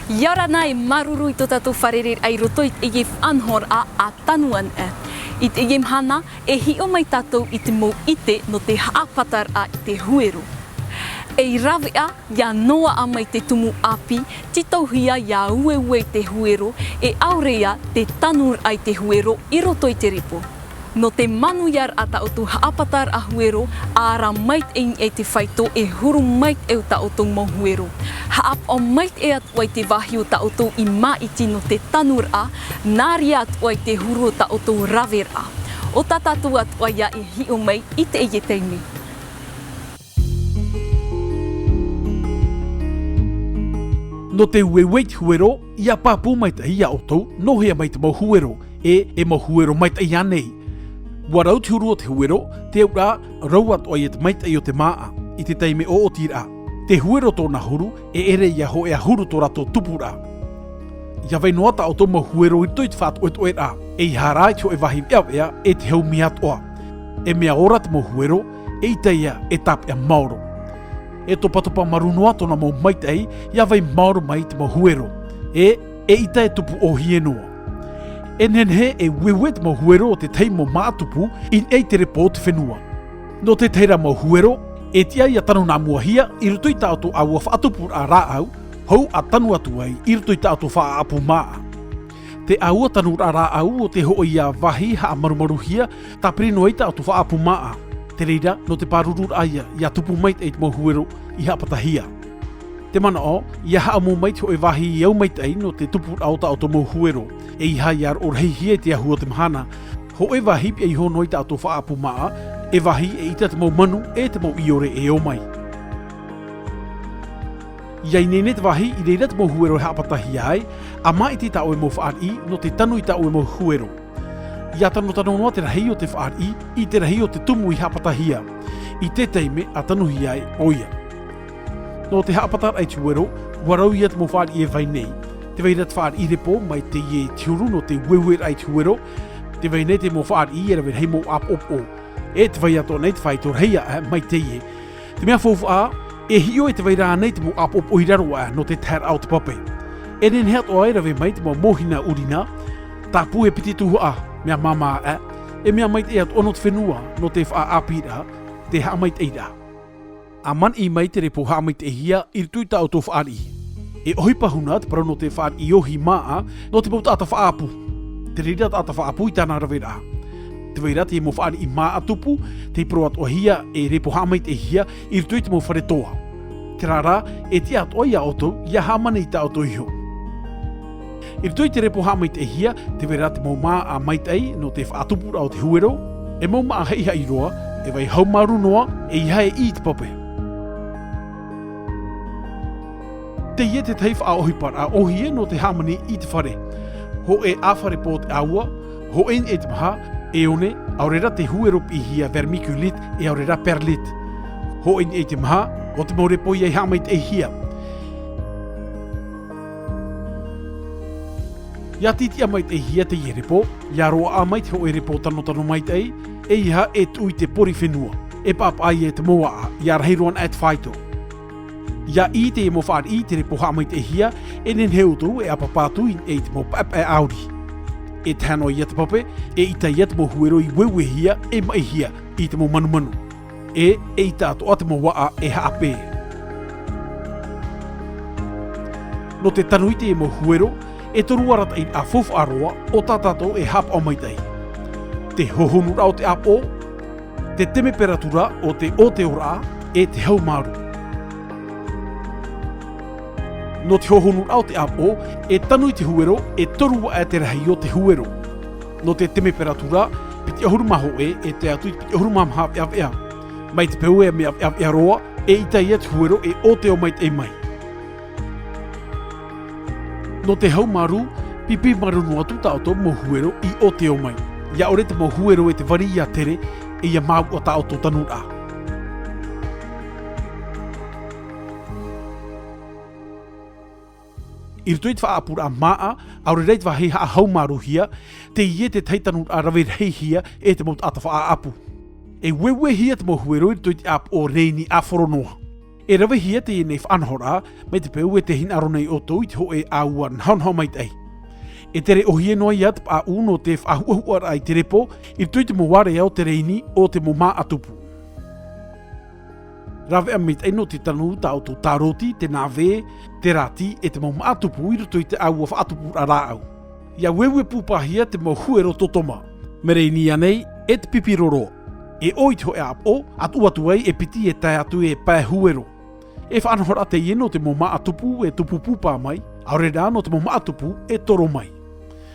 Yara nai maruru i tō tātou wharerer ai roto i te anhor a tanuan e. I te hana e hio mai tātou i te mō ite no te haapatar a i te huero. E rawea, ia noa a mai te tumu api, titauhia ia ueue te huero, e aurea te tanur ai te huero i roto i te ripo. No te manu iar a ta o tu haapatar a huero, ara mait e te whaito e huru mait e ta o tu mo huero. Haap o mait e atu ai te wahi o ta o tu i maiti no te tanur a, nāri atu ai te huru o ta o tu raver a. O tatatu atu ai a e hi o mai i te eye teimi. No te ueweit huero, ia papu mai te hia o tau, no hea mai te mo huero, e mo huero mai te ia nei. Warau te huru o te huero, te ura rauat o i te maita i o te maa, i te teime o tira. Te huero tōna huru, e ere ia ho e a huru tō rato tupura. Ia vei noata o tō mo huero i toit whaat oet oet a, e i harai tō e wahi ea e te hau miat oa. E mea ora te mo huero, e i teia e tap ea mauro. E tō patopa marunoa tōna mo maitei, ia vei mauro mai te mo huero. E i te tupu o hienoa. E nenhe e wewet mo huero o te tei mo mātupu in e te repo te whenua. No te teira mo huero, e tia ia tanu nā muahia i ruto i tātou aua whaatupur a rāau, hou a tanu atu ai i ruto i tātou whaapu maa. Te aua tanu a rāau o te ho ia wahi haa marumaruhia, tā prino i tātou whaapu maa. Te reira, no te pārurur aia, ia tupu mait e te mo huero i hapatahia. Te mana o, ia haa mo mait ho e wahi i au mait ei no te tupu auta o to mo huero. E i hai ar orhei te ahua te mahana, ho e wahi pia i hono i tātou whaapu maa, e wahi e ita te mau manu e te mau iore e o mai. Iai nene te wahi i reira te mau huero he apatahi ai, a mai ti tau e mau whaari no te tanu i tau e mau huero. Ia tanu noa te rahi o te whaari i te rahi o te tumu i hapatahia, i te teime a tanu hi ai oia. No te hapatar ai te huero, warau ia te mau whaari e vai nei. Te veira te whaari i repo mai te ie tiuru no te wewer ai te huero, te vei nei te mo whaari i era ver hei mo ap op o. E te vei ato nei te whai tor heia mai te ie. Te mea whauwha a, e hio e te veira nei te mo ap op o i raro a no te ter au te pape. E nen heat o aira ve mai te mo mohina urina, tā pu e piti tuhu a, mea mama a, e mea mai te eat ono te whenua no te wha apira, te haa mai te eira. A man i mai te repo haa mai te hia i tui tau tō whaari. E ohipa huna te parano te whaar i ohi maa no te pauta ata whaapu. Te reira ata whaapu i tāna rawera. Te weira te mo whaari i maa atupu, te proat o hia e repo hamai te hia i rutui te mo whare toa. Te rara e te at oia oto ia hamane i ta oto iho. I rutui te repo hamai te hia, te weira te mo maa a maitei no te whaatupura o te huero, e mo maa heiha i roa, e vai haumaru noa e i hae i te pope. Te ie te teifa a ohipar a ohie no te hamani i te whare. Ho e awhare po te aua, ho en e te maha, e one, aurera te huero pi hia vermiculit e aurera perlit. Ho en e te maha, o te maurepo i e hamait e hia. Ia titi a mait e hia te ierepo, ia roa a mait ho e repo tano mait e iha e tui te pori whenua. E papai e te moa a, ia rheiroan at whaito. Ia i te mo whaar i te repo hamai te hia, e nen heuturu e apapatu in e te mo pap e auri. E te hano i te pape, e i ta i te mo huero i wewe hia e mai hia i te mo manu. E i tātou a te mo waa e haape. No te tanu i te mo huero, e toru arata in a fofu aroa o tātātou e hap o mai tei. Te hohonura o te apo, te temeperatura o te ora e te haumaru. No te hohonur au te apo, e tanu i te huero, e torua e te rahi o te huero. No te temeperatura, piti ahuru maho e te atu i piti ahuru maha ea. Mai te peu e mea ea roa, e i tai e te huero e o te o mai te mai. No te haumaru, pipi maru no atu tātou mo huero i o te o mai. Ia ore te mo huero e te vari ia tere, e ia mau o tātou tanur a. I ruto i te whaapura a maa, aure reit wa hei haa haumaru hia, te ie te teitanu a rawir hei hia e te maut ata wha apu. E wewe hia te mo huero i ruto i te ap o reini a whoronoa. E rawe hia te nei whanhora, mai te peu e te hin aronei o tō i ho e auan haunhau mai tei. E tere ohie noa iat pa uno te whahuahuara ai te repo, i tui te mo ware au te reini o te mo mā atupu. Rawe a mit eino te tanu ta o tō taroti, te nāwe, te rati e te mo mā atupu i ruto i te au a atupu a rāau. Ia wewe pūpahia te mo huero totoma. Me reini anei e te pipiroro. E oit ho e apo, atu atu ai e piti e tai atu e pae huero. E whanhora te ieno te mo maa tupu e tupu pupa mai, aure rāno te mo maa tupu e toro mai.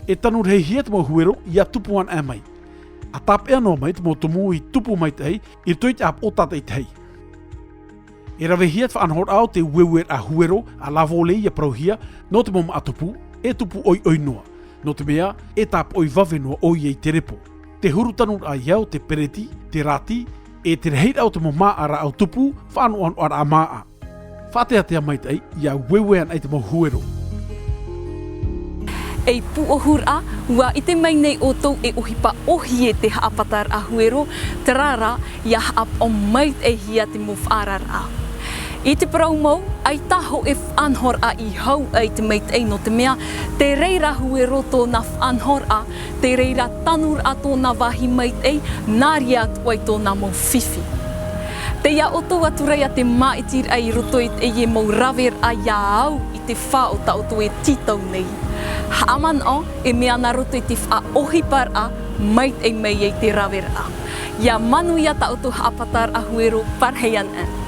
E tanu rei hia te mo huero i a tupu an e mai. A tape anō mai te mo tumu i tupu mai tei, i toi te ap o tatei tei. E rawe hia te whanhora au te wewer a huero a lavole i a prohia, no te mo maa tupu e tupu oi oi noa. No te mea e tap oi wawenoa oi ei te repo. Te huru tanu a iau te pereti, te rati, e te reheira au te mo maa ara au tupu, whanu anu ara a maa. Whatea te amaitai, ia wewean ai te mo huero. Ei puohura, ua i te mai nei o tau e ohipa ohi e te haapatar a huero, te rara, ia haap o mait e hia te mo whaarara. I te praumau, ai taho e whanhor a i hau ai te meit eino te mea, te reira huero tōna whanhor a, te reira tanur a tōna wahi meit ei, nāri atu ai tōna mo whiwhi. Te ia oto atu rei a te maitir ai roto i te e mau rawer a ia au i te wha o ta oto e titau nei. Haaman o e mea na roto i te wha ohipar a, mait e mei ei te rawer a. Ia manu ia ta oto haapatar a huero parheian e.